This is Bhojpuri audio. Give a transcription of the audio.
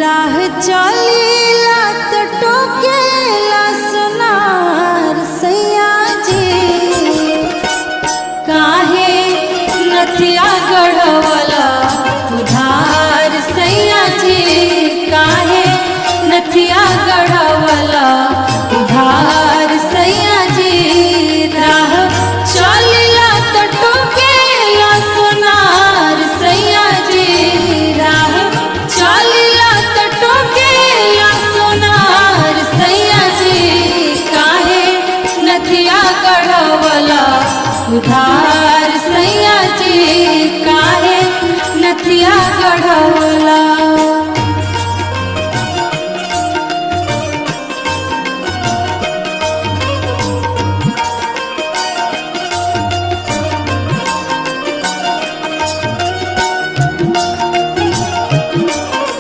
राह चलीला तो टोकेला सोनार सैया जी काहे नथिया गढ़वला उधार सैया जी काहे नथिया गढ़वला उधार सैया जी राह चलीला तो टोकेला सोनार सैया जी राह चलीला तो टोकेला सोनार सैया जी काहे नथिया गढ़वला उधार